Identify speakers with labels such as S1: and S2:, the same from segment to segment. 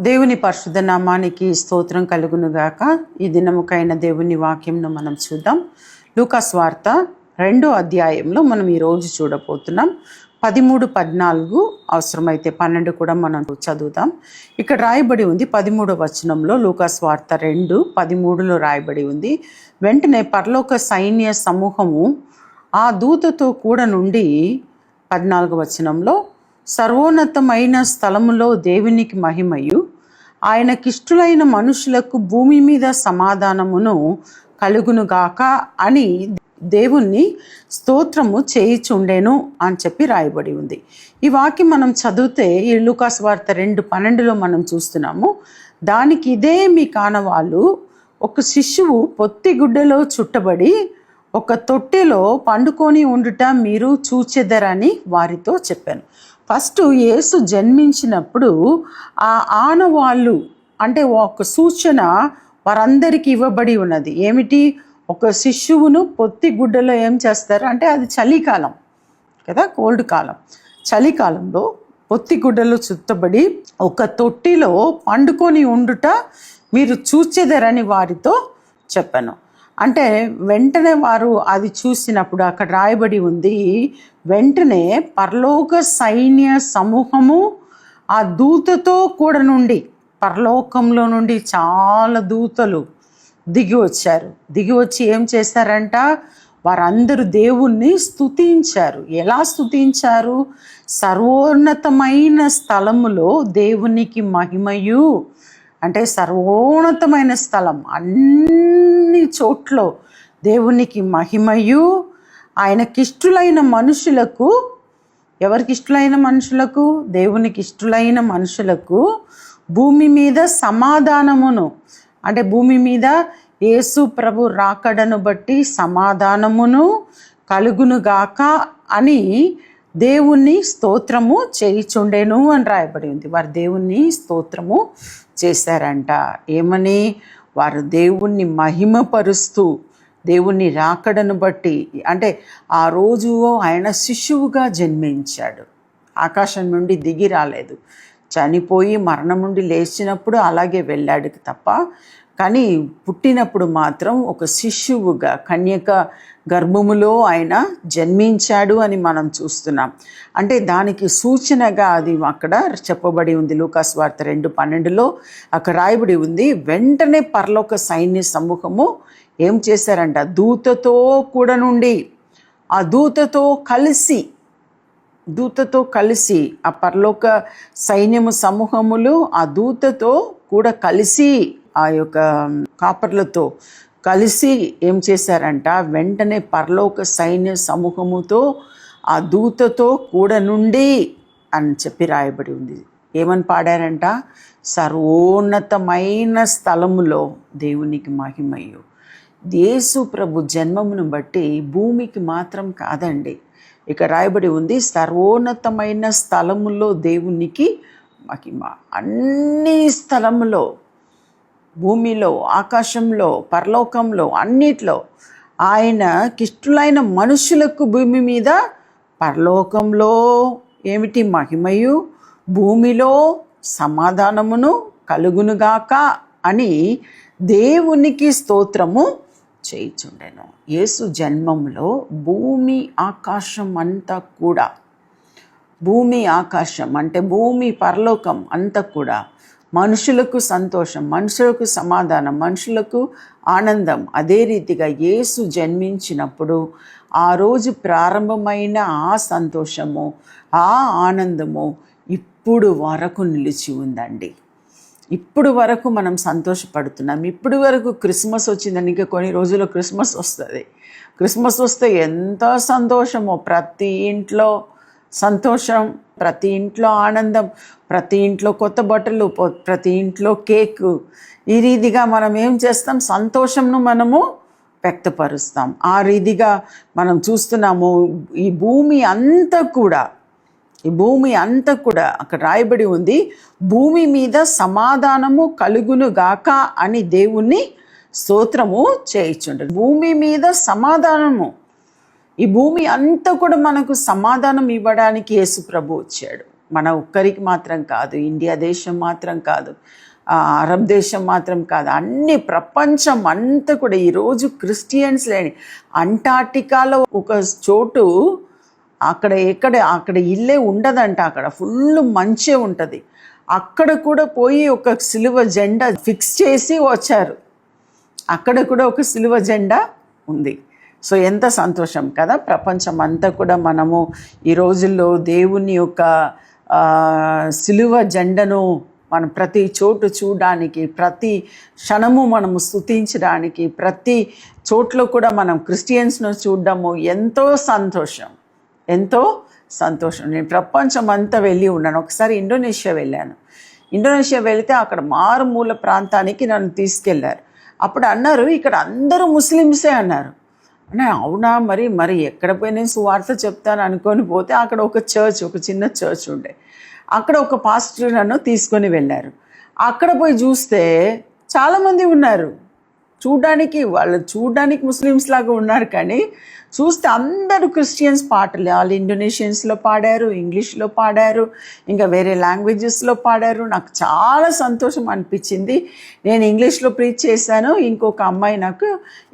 S1: దేవుని పరిశుద్ధ నామానికి స్తోత్రం కలుగునుగాక. ఈ దినముకైన దేవుని వాక్యంను మనం చూద్దాం. లూకాసు వార్త 2వ అధ్యాయంలో మనం ఈరోజు చూడబోతున్నాం. 13, 14, అవసరమైతే 12 కూడా మనం చదువుతాం. ఇక్కడ రాయబడి ఉంది 13వ వచనంలో. లూకాసు వార్త 2:13లో రాయబడి ఉంది, వెంటనే పరలోక సైన్య సమూహము ఆ దూతతో కూడా నుండి 14వ వచనంలో, సర్వోన్నతమైన స్థలములో దేవునికి మహిమయు, ఆయనకిష్టులైన మనుషులకు భూమి మీద సమాధానమును కలుగునుగాక అని దేవుణ్ణి స్తోత్రము చేయిచుండెను అని చెప్పి రాయబడి ఉంది. ఈ వాక్యం మనం చదివితే ఈ లూకాసు వార్త 2:12లో మనం చూస్తున్నాము. దానికి ఇదే మీ కానవాళ్ళు, ఒక శిశువు పొత్తిగుడ్డలో చుట్టబడి ఒక తొట్టెలో పండుకొని ఉండుట మీరు చూచెదరని వారితో చెప్పాను. ఫస్ట్ యేసు జన్మించినప్పుడు ఆ ఆనవాళ్ళు అంటే ఒక సూచన వారందరికీ ఇవ్వబడి ఉన్నది. ఏమిటి? ఒక శిశువును పొత్తిగుడ్డలో ఏం చేస్తారు అంటే, అది చలికాలం కదా, కోల్డ్ కాలం. చలికాలంలో పొత్తిగుడ్డలో చుట్టబడి ఒక తొట్టిలో పండుకొని ఉండుట మీరు చూచెదరని వారితో చెప్పాను. అంటే వెంటనే వారు అది చూసినప్పుడు అక్కడ రాయబడి ఉంది, వెంటనే పరలోక సైన్య సమూహము ఆ దూతతో కూడా నుండి, పరలోకంలో నుండి చాలా దూతలు దిగి వచ్చారు. దిగి వచ్చి ఏం చేశారంట? వారందరూ దేవుణ్ణి స్తుతించారు. ఎలా స్తుతించారు? సర్వోన్నతమైన స్థలములో దేవునికి మహిమయు, అంటే సర్వోన్నతమైన స్థలం, అన్ని చోట్ల దేవునికి మహిమయు, ఆయనకిష్టులైన మనుషులకు, ఎవరికి ఇష్టలైన మనుషులకు? దేవునికి ఇష్టలైన మనుషులకు భూమి మీద సమాధానమును, అంటే భూమి మీద యేసు ప్రభు రాకడను బట్టి సమాధానమును కలుగునుగాక అని దేవుణ్ణి స్తోత్రము చేయిచుండెను అని రాయబడి ఉంది. వారు దేవుణ్ణి స్తోత్రము చేశారంట. ఏమని? వారు దేవుణ్ణి మహిమపరుస్తూ, దేవుణ్ణి రాకడను బట్టి, అంటే ఆ రోజు ఆయన శిశువుగా జన్మించాడు, ఆకాశం నుండి దిగి రాలేదు. చనిపోయి మరణం నుండి లేచినప్పుడు అలాగే వెళ్ళాడు తప్ప, కానీ పుట్టినప్పుడు మాత్రం ఒక శిశువుగా కన్యక గర్భములో ఆయన జన్మించాడు అని మనం చూస్తున్నాం. అంటే దానికి సూచనగా అది అక్కడ చెప్పబడి ఉంది. లూకాసు వార్త 2:12లో అక్కడ రాయబడి ఉంది, వెంటనే పరలోక సైన్య సమూహము ఏం చేశారంట? దూతతో కూడా నుండి, ఆ దూతతో కలిసి ఆ పరలోక సైన్యము సమూహములు ఆ దూతతో కూడా కలిసి, ఆ యొక్క కాపర్లతో కలిసి ఏం చేశారంట? వెంటనే పరలోక సైన్య సమూహముతో ఆ దూతతో కూడా నుండి అని చెప్పి రాయబడి ఉంది. ఏమని పాడారంట? సర్వోన్నతమైన స్థలములో దేవునికి మహిమయు. యేసు ప్రభు జన్మమును బట్టి భూమికి మాత్రం కాదండి, ఇక రాయబడి ఉంది సర్వోన్నతమైన స్థలములో దేవునికి మహిమ. అన్ని స్థలములో, భూమిలో, ఆకాశంలో, పరలోకంలో, అన్నిట్లో ఆయనకిష్టులైన మనుషులకు భూమి మీద, పరలోకంలో ఏమిటి? మహిమయు, భూమిలో సమాధానమును కలుగునుగాక అని దేవునికి స్తోత్రము చేయిచుండెను. యేసు జన్మంలో భూమి ఆకాశం అంతా కూడా, భూమి ఆకాశం అంటే భూమి పరలోకం అంతా కూడా మనుషులకు సంతోషం, మనుషులకు సమాధానం, మనుషులకు ఆనందం. అదే రీతిగా యేసు జన్మించినప్పుడు ఆ రోజు ప్రారంభమైన ఆ సంతోషము, ఆ ఆనందము ఇప్పుడు వరకు నిలిచి ఉందండి. ఇప్పుడు వరకు మనం సంతోషపడుతున్నాం. ఇప్పుడు వరకు క్రిస్మస్ వచ్చిందని, ఇంకా కొన్ని రోజుల్లో క్రిస్మస్ వస్తుంది. క్రిస్మస్ వస్తే ఎంత సంతోషమో, ప్రతి ఇంట్లో సంతోషం, ప్రతి ఇంట్లో ఆనందం, ప్రతి ఇంట్లో కొత్త బట్టలు, ప్రతి ఇంట్లో కేకు. ఈ రీతిగా మనం ఏం చేస్తాం? సంతోషంను మనము వ్యక్తపరుస్తాం. ఆ రీతిగా మనం చూస్తున్నాము. ఈ భూమి అంతా కూడా అక్కడ రాయబడి ఉంది, భూమి మీద సమాధానము కలుగునుగాక అని దేవుణ్ణి స్తోత్రము చేయిచుండెను. భూమి మీద సమాధానము, ఈ భూమి అంతా కూడా మనకు సమాధానం ఇవ్వడానికి యేసు ప్రభు వచ్చాడు. మన ఒక్కరికి మాత్రం కాదు, ఇండియా దేశం మాత్రం కాదు, అరబ్ దేశం మాత్రం కాదు, అన్ని ప్రపంచం అంతా కూడా ఈరోజు క్రిస్టియన్స్ లేని. అంటార్టికాలో ఒక చోటు అక్కడ ఇల్లే ఉండదంట, అక్కడ ఫుల్ మంచే ఉంటుంది. అక్కడ కూడా పోయి ఒక సిలువ జెండా ఫిక్స్ చేసి వచ్చారు. అక్కడ కూడా ఒక సిలువ జెండా ఉంది. సో ఎంత సంతోషం కదా. ప్రపంచం అంతా కూడా మనము ఈ రోజుల్లో దేవుని యొక్క సిలువ జెండను మనం ప్రతి చోటు చూడడానికి, ప్రతి క్షణము మనము స్తుతించడానికి, ప్రతి చోట్ల కూడా మనం క్రిస్టియన్స్ను చూడడము ఎంతో సంతోషం, ఎంతో సంతోషం. నేను ప్రపంచం అంతా వెళ్ళి ఉన్నాను. ఒకసారి ఇండోనేషియా వెళ్ళాను. ఇండోనేషియా వెళితే అక్కడ మారుమూల ప్రాంతానికి నన్ను తీసుకెళ్లారు. అప్పుడు అన్నారు, ఇక్కడ అందరూ ముస్లిమ్సే అన్నారు. అవునా, మరి ఎక్కడ పోయి నేను సువార్త చెప్తాను అనుకొని పోతే అక్కడ ఒక చిన్న చర్చ్ ఉండే. అక్కడ ఒక పాస్టర్ నన్ను తీసుకొని వెళ్ళారు. అక్కడ పోయి చూస్తే చాలామంది ఉన్నారు. చూడ్డానికి ముస్లిమ్స్ లాగా ఉన్నారు, కానీ చూస్తే అందరూ క్రిస్టియన్స్ పాటలు. వాళ్ళు ఇండోనేషియన్స్లో పాడారు, ఇంగ్లీష్లో పాడారు, ఇంకా వేరే లాంగ్వేజెస్లో పాడారు. నాకు చాలా సంతోషం అనిపించింది. నేను ఇంగ్లీష్లో ప్రీచ్ చేశాను, ఇంకొక అమ్మాయి నాకు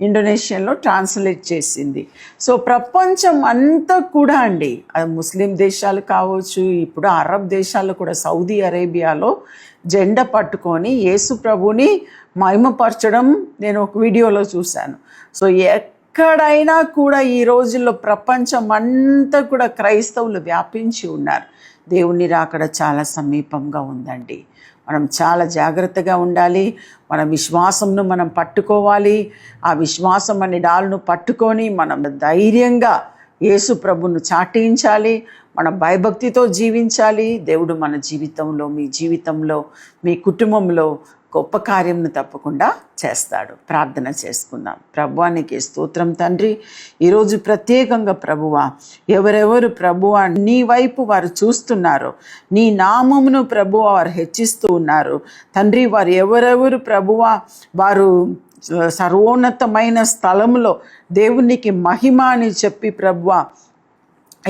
S1: ఇండోనేషియన్లో ట్రాన్స్లేట్ చేసింది. సో ప్రపంచం అంతా కూడా అండి, అది ముస్లిం దేశాలు కావచ్చు, ఇప్పుడు అరబ్ దేశాల్లో కూడా, సౌదీ అరేబియాలో జెండా పట్టుకొని యేసు ప్రభుని మహిమపరచడం నేను ఒక వీడియోలో చూశాను. సో ఎక్కడైనా కూడా ఈ రోజుల్లో ప్రపంచం అంతా కూడా క్రైస్తవులు వ్యాపించి ఉన్నారు. దేవుని రాకడ చాలా సమీపంగా ఉందండి. మనం చాలా జాగ్రత్తగా ఉండాలి. మన విశ్వాసంను మనం పట్టుకోవాలి. ఆ విశ్వాసం అనే డాల్ను పట్టుకొని మనం ధైర్యంగా యేసు ప్రభును చాటించాలి. మన భయభక్తితో జీవించాలి. దేవుడు మన జీవితంలో, మీ జీవితంలో, మీ కుటుంబంలో గొప్ప కార్యంను తప్పకుండా చేస్తాడు. ప్రార్థన చేసుకుందాం. ప్రభువానికి స్తోత్రం తండ్రి. ఈరోజు ప్రత్యేకంగా ప్రభువా, ఎవరెవరు ప్రభువా నీ వైపు వారు చూస్తున్నారో, నీ నామమును ప్రభువా వారు హెచ్చిస్తూ ఉన్నారు తండ్రి. వారు ఎవరెవరు ప్రభువా వారు సర్వోన్నతమైన స్థలంలో దేవునికి మహిమ అని చెప్పి ప్రభువా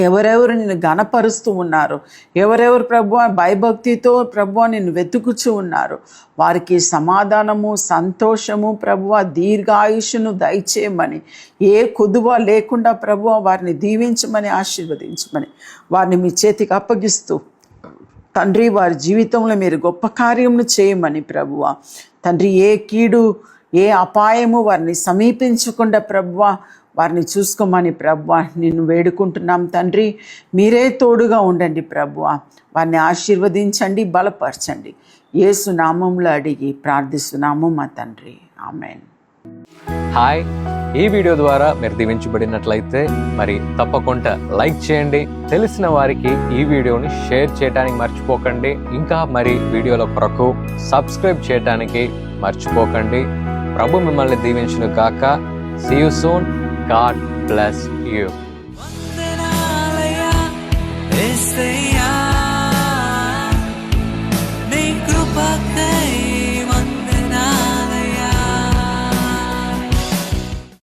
S1: ఎవరెవరు నిన్ను గణపరుస్తూ ఉన్నారు, ఎవరెవరు ప్రభువా భయభక్తితో ప్రభువా నిన్ను వెతుకుచూ ఉన్నారు, వారికి సమాధానము, సంతోషము ప్రభువా, దీర్ఘాయుష్ను దయచేయమని, ఏ కొదువ లేకుండా ప్రభువా వారిని దీవించమని, ఆశీర్వదించమని వారిని మీ చేతికి అప్పగిస్తూ తండ్రి, వారి జీవితంలో మీరు గొప్ప కార్యమును చేయమని ప్రభువా తండ్రి, ఏ కీడు ఏ అపాయము వారిని సమీపించకుండా ప్రభువా వారిని చూసుకోమని ప్రభువా నిన్ను వేడుకుంటున్నాం తండ్రి. మీరే తోడుగా ఉండండి ప్రభువా, వారిని ఆశీర్వదించండి, బలపరచండి. యేసు నామంలో అడిగి ప్రార్థిస్తున్నాము మా తండ్రి, ఆమేన్.
S2: హాయ్, ఈ వీడియో ద్వారా మీరు దీవించబడినట్లయితే మరి తప్పకుండా లైక్ చేయండి. తెలిసిన వారికి ఈ వీడియోని షేర్ చేయడానికి మర్చిపోకండి. ఇంకా మరి వీడియోల కొరకు సబ్స్క్రైబ్ చేయడానికి మర్చిపోకండి. ప్రభు మిమ్మల్ని దీవించును గాక. See you soon. God bless you.